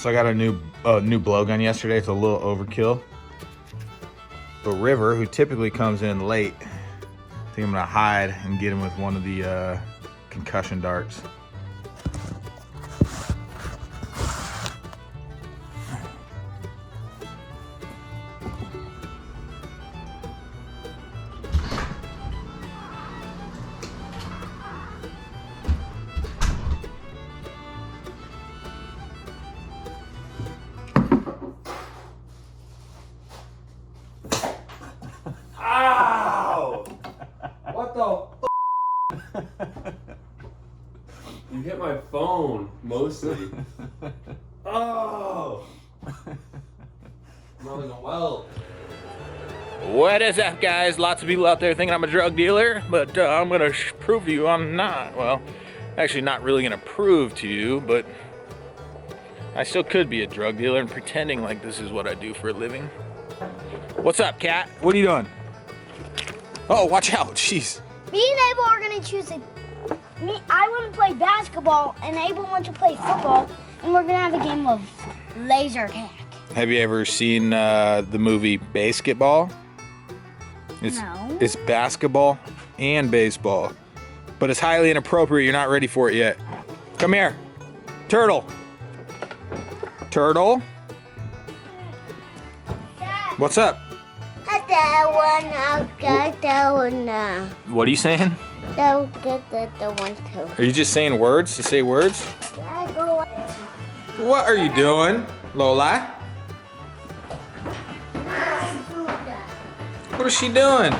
So I got a new blowgun yesterday. It's a little overkill. But River, who typically comes in late, I think I'm gonna hide and get him with one of the concussion darts. Ow! What the You hit my phone, mostly. Oh! I'm rolling a weld. What is up, guys? Lots of people out there thinking I'm a drug dealer, but I'm gonna prove to you I'm not. Well, actually not really gonna prove to you, but I still could be a drug dealer and pretending like this is what I do for a living. What's up, cat? What are you doing? Oh, watch out, jeez. Me and Abel are gonna choose I want to play basketball and Abel wants to play football, and we're gonna have a game of laser tag. Have you ever seen the movie Basketball? No. It's basketball and baseball, but it's highly inappropriate. You're not ready for it yet. Come here, turtle. Turtle. What's up? What are you saying? Are you just saying words to say words? What are you doing, Lola? What is she doing?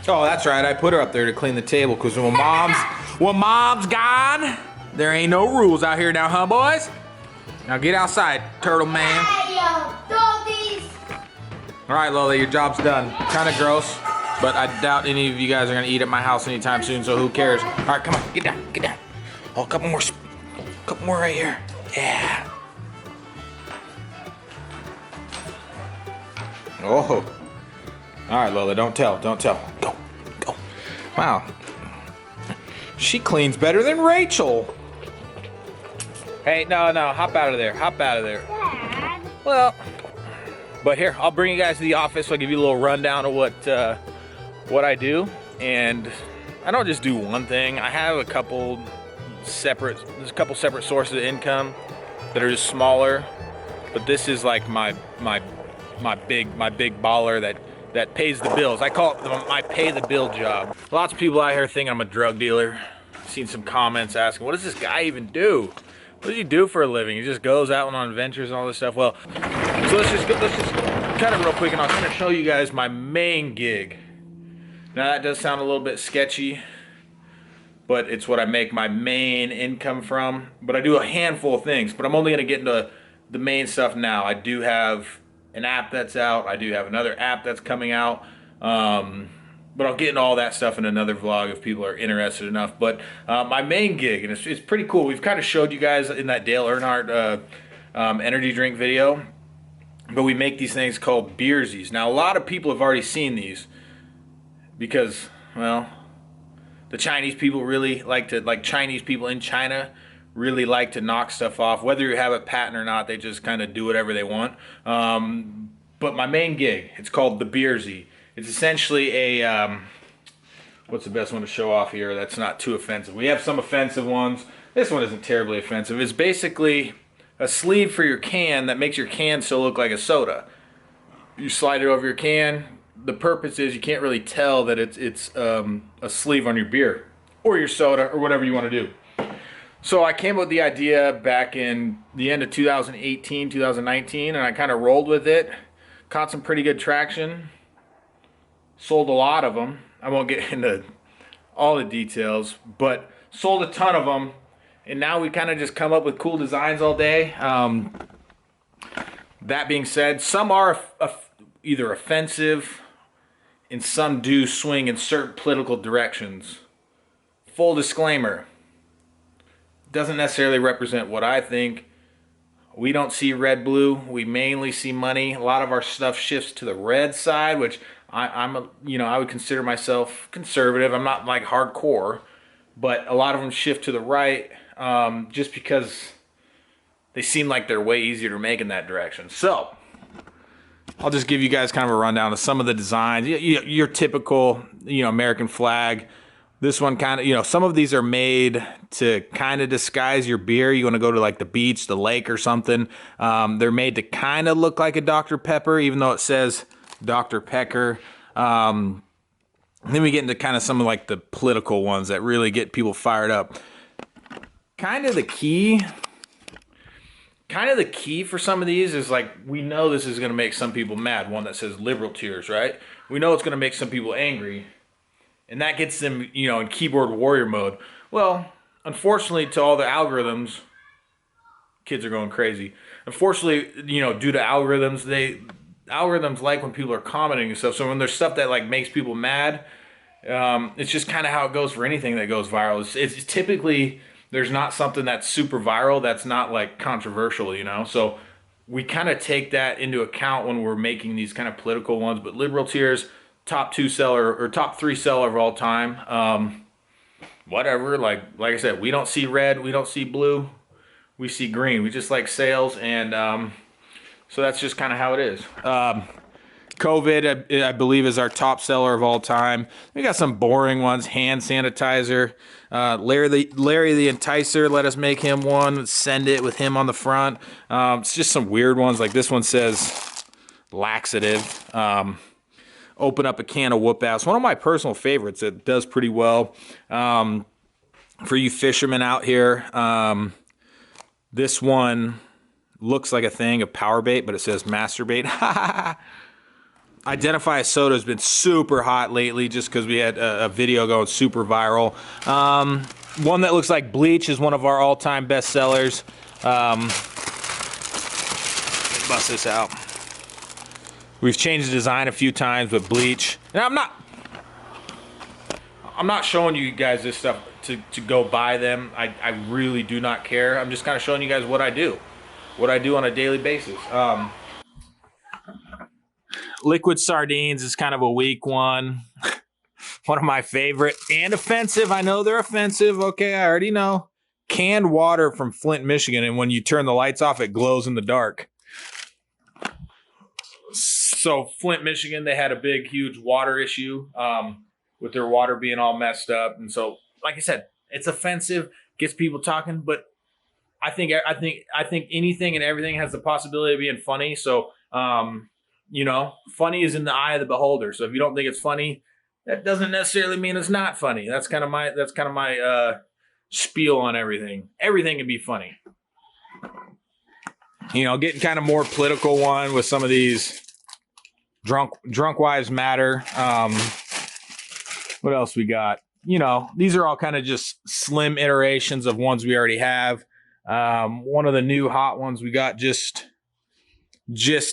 Oh, that's right. I put her up there to clean the table because when mom's gone, there ain't no rules out here now, huh, boys? Now get outside, turtle man. All right, Lola, your job's done. Kind of gross, but I doubt any of you guys are gonna eat at my house anytime soon, so who cares? All right, come on, get down, get down. Oh, a couple more right here. Yeah. Oh. All right, Lola, don't tell. Go. Wow. She cleans better than Rachel. Hey, no, hop out of there. Dad. Well, but here, I'll bring you guys to the office. I'll give you a little rundown of what I do. And I don't just do one thing. I have a couple separate sources of income that are just smaller. But this is like my big baller that pays the bills. I call it my pay the bill job. Lots of people out here think I'm a drug dealer. I've seen some comments asking, what does this guy even do? What does he do for a living? He just goes out on adventures and all this stuff. Well, so let's just cut it real quick, and I'm going to show you guys my main gig. Now that does sound a little bit sketchy, but it's what I make my main income from. But I do a handful of things, but I'm only going to get into the main stuff now. I do have an app that's out. I do have another app that's coming out. But I'll get into all that stuff in another vlog if people are interested enough. But my main gig, and it's pretty cool. We've kind of showed you guys in that Dale Earnhardt energy drink video. But we make these things called Beersies. Now, a lot of people have already seen these because, well, the Chinese people really Chinese people in China really like to knock stuff off. Whether you have a patent or not, they just kind of do whatever they want. But my main gig, it's called the Beersy. It's essentially a, what's the best one to show off here that's not too offensive? We have some offensive ones. This one isn't terribly offensive. It's basically a sleeve for your can that makes your can still look like a soda. You slide it over your can. The purpose is you can't really tell that it's a sleeve on your beer or your soda or whatever you want to do. So I came up with the idea back in the end of 2018, 2019, and I kind of rolled with it. Caught some pretty good traction. Sold a lot of them. I won't get into all the details, but sold a ton of them. And now we kind of just come up with cool designs all day. That being said, some are either offensive and some do swing in certain political directions. Full disclaimer, doesn't necessarily represent what I think. We don't see red, blue. We mainly see money. A lot of our stuff shifts to the red side, which I would consider myself conservative. I'm not like hardcore, but a lot of them shift to the right just because they seem like they're way easier to make in that direction. So I'll just give you guys kind of a rundown of some of the designs. Your typical, American flag. This one kind of, some of these are made to kind of disguise your beer. You want to go to like the beach, the lake or something. They're made to kind of look like a Dr. Pepper, even though it says Dr. Pecker. Then we get into kind of some of like the political ones that really get people fired up. Kind of the key for some of these is like, we know this is going to make some people mad. One that says liberal tears, right? We know it's going to make some people angry. And that gets them, in keyboard warrior mode. Well, unfortunately, to all the algorithms, kids are going crazy. Unfortunately, due to algorithms, algorithms like when people are commenting and stuff. So when there's stuff that like makes people mad, it's just kind of how it goes for anything that goes viral. It's typically, there's not something that's super viral that's not like controversial, So we kind of take that into account when we're making these kind of political ones. But liberal tears, top 3 seller of all time. Whatever, like I said, we don't see red, we don't see blue, we see green. We just like sales, and so that's just kind of how it is. COVID, I believe, is our top seller of all time. We got some boring ones. Hand sanitizer. Larry the Enticer, let us make him one. Send it with him on the front. It's just some weird ones. Like this one says laxative. Open up a can of whoop ass. One of my personal favorites. It does pretty well. For you fishermen out here, this one looks like a thing of power bait, but it says masturbate. Identify a soda has been super hot lately just because we had a video going super viral. One that looks like bleach is one of our all-time best sellers. Let me bust this out. We've changed the design a few times with bleach. And I'm not showing you guys this stuff to go buy them. I really do not care. I'm just kind of showing you guys what I do on a daily basis. Liquid sardines is kind of a weak one. One of my favorite and offensive. I know they're offensive. Okay, I already know. Canned water from Flint, Michigan, and when you turn the lights off, it glows in the dark. So Flint, Michigan, they had a big, huge water issue with their water being all messed up, and so, like I said, it's offensive, gets people talking. But I think anything and everything has the possibility of being funny. So. Funny is in the eye of the beholder. So if you don't think it's funny, that doesn't necessarily mean it's not funny. That's kind of my spiel on everything. Everything can be funny. Getting kind of more political one with some of these drunk wives matter. What else we got? These are all kind of just slim iterations of ones we already have. One of the new hot ones we got just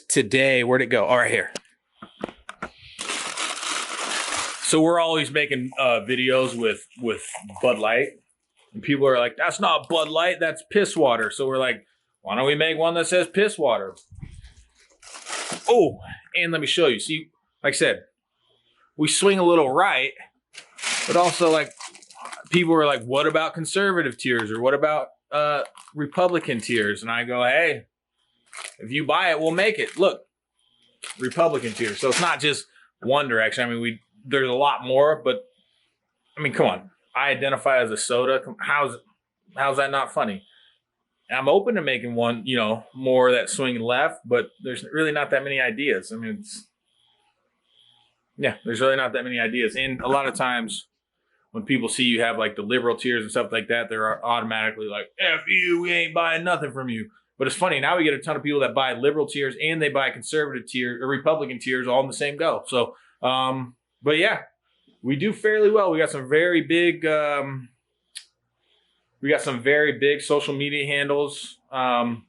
today. Where'd it go? All right, here. So we're always making videos with Bud Light, and people are like, that's not Bud Light, that's piss water. So we're like, why don't we make one that says piss water? Oh, and let me show you. See, like I said, we swing a little right, but also like people are like, what about conservative tears, or what about Republican tears? And I go, hey, if you buy it, we'll make it. Look, Republican tears. So it's not just one direction. I mean, there's a lot more, but I mean, come on. I identify as a soda. How's that not funny? And I'm open to making one, more that swing left, but there's really not that many ideas. I mean, there's really not that many ideas. And a lot of times when people see you have like the liberal tears and stuff like that, they're automatically like, F you, we ain't buying nothing from you. But it's funny, now we get a ton of people that buy liberal tiers and they buy conservative tiers or Republican tiers all in the same go. So, but yeah, we do fairly well. We got some very big, social media handles. Not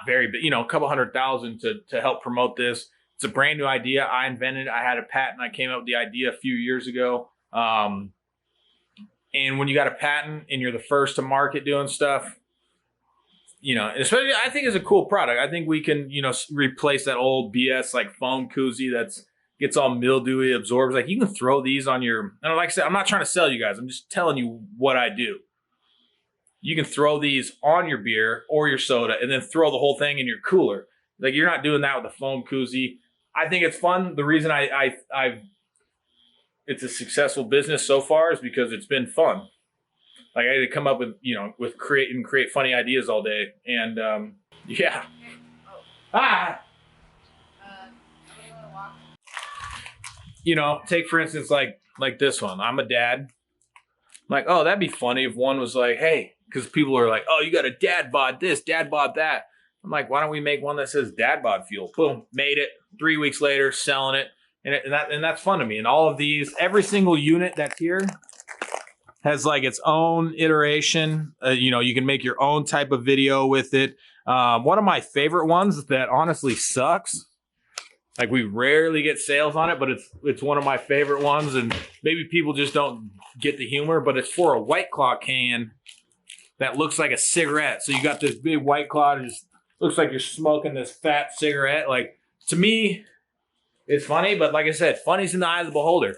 very big, a couple 100,000 to help promote this. It's a brand new idea. I invented it. I had a patent. I came up with the idea a few years ago. And when you got a patent and you're the first to market doing stuff, especially I think it's a cool product. I think we can, replace that old BS like foam koozie that's gets all mildewy, absorbs. Like you can throw these on your, and like I said, I'm not trying to sell you guys. I'm just telling you what I do. you can throw these on your beer or your soda and then throw the whole thing in your cooler. Like, you're not doing that with a foam koozie. I think it's fun. The reason it's a successful business so far is because it's been fun. Like, I had to come up with, create funny ideas all day. And, yeah. Ah! Take for instance, like this one. I'm a dad. I'm like, oh, that'd be funny if one was like, hey, because people are like, oh, you got a dad bod this, dad bod that. I'm like, why don't we make one that says dad bod fuel? Boom, made it. 3 weeks later, selling it. And that's fun to me. And all of these, every single unit that's here has like its own iteration. You can make your own type of video with it. One of my favorite ones that honestly sucks. Like, we rarely get sales on it, but it's one of my favorite ones. And maybe people just don't get the humor, but it's for a White Claw can that looks like a cigarette. So you got this big White Claw, it just looks like you're smoking this fat cigarette. Like, to me, it's funny, but like I said, funny's in the eye of the beholder.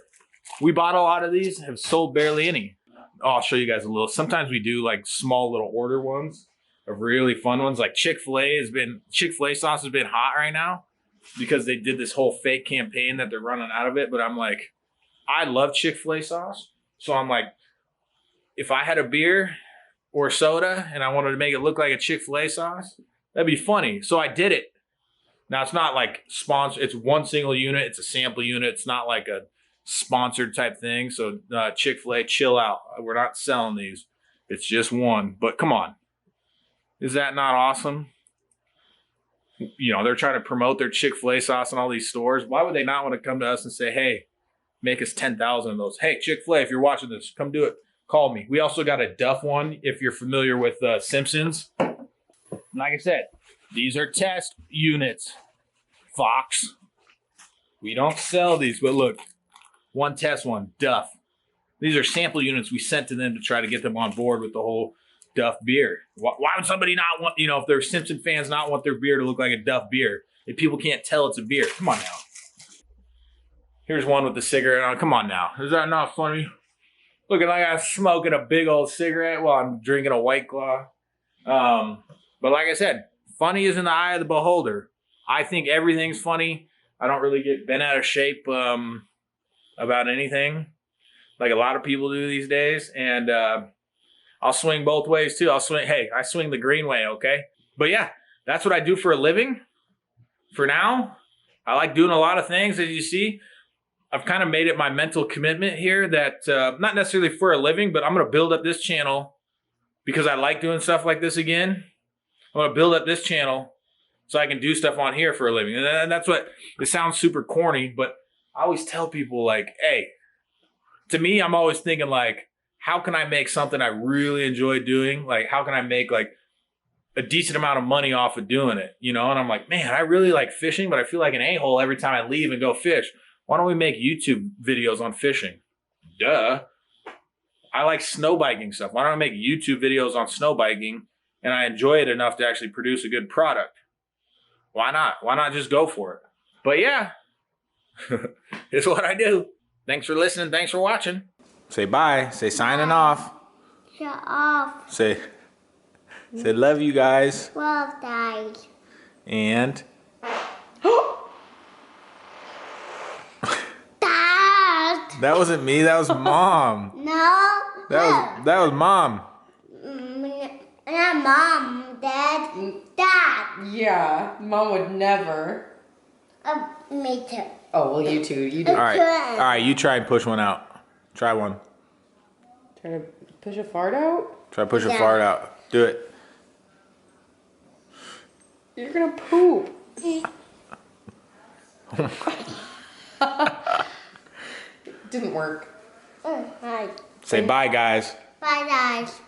We bought a lot of these, have sold barely any. I'll show you guys a little. Sometimes we do like small little order ones of really fun ones. Like Chick-fil-A sauce has been hot right now because they did this whole fake campaign that they're running out of it. But I'm like, I love Chick-fil-A sauce. So I'm like, if I had a beer or soda and I wanted to make it look like a Chick-fil-A sauce, that'd be funny. So I did it. Now, it's not like sponsored. It's one single unit. It's a sample unit. It's not like a sponsored type thing. So Chick-fil-A, chill out. We're not selling these. It's just one. But come on. Is that not awesome? They're trying to promote their Chick-fil-A sauce in all these stores. Why would they not want to come to us and say, hey, make us 10,000 of those? Hey, Chick-fil-A, if you're watching this, come do it. Call me. We also got a Duff one if you're familiar with Simpsons. Like I said, these are test units. Fox. We don't sell these, but look. One test one, Duff. These are sample units we sent to them to try to get them on board with the whole Duff beer. Why would somebody not want, if they're Simpson fans, not want their beer to look like a Duff beer? If people can't tell it's a beer. Come on now. Here's one with the cigarette on. Come on now. Is that not funny? Looking like I'm smoking a big old cigarette while I'm drinking a White Claw. But like I said, funny is in the eye of the beholder. I think everything's funny. I don't really get bent out of shape about anything like a lot of people do these days. And I'll swing both ways too. I swing the green way, okay? But yeah, that's what I do for a living. For now, I like doing a lot of things, as you see. I've kind of made it my mental commitment here that not necessarily for a living, but I'm going to build up this channel because I like doing stuff like this again. I'm going to build up this channel so I can do stuff on here for a living. And that's what, it sounds super corny, but I always tell people like, hey, to me, I'm always thinking like, how can I make something I really enjoy doing? Like, how can I make like a decent amount of money off of doing it? And I'm like, man, I really like fishing, but I feel like an a-hole every time I leave and go fish. Why don't we make YouTube videos on fishing? Duh. I like snow biking stuff. Why don't I make YouTube videos on snow biking and I enjoy it enough to actually produce a good product? Why not? Why not just go for it? But yeah, it's what I do. Thanks for listening. Thanks for watching. Say bye. Say signing off. Shut off. Say love you guys. Love, guys. And Dad. that wasn't me. That was Mom. No. That was Mom. Not Mom. Dad. Dad. Yeah, Mom would never. Me too. Oh, well, you too. You do. All right. You try and push one out. Try one. Trying to push a fart out? Try to push a fart out. Do it. You're gonna poop. Didn't work. Hi. Say bye, guys. Bye, guys.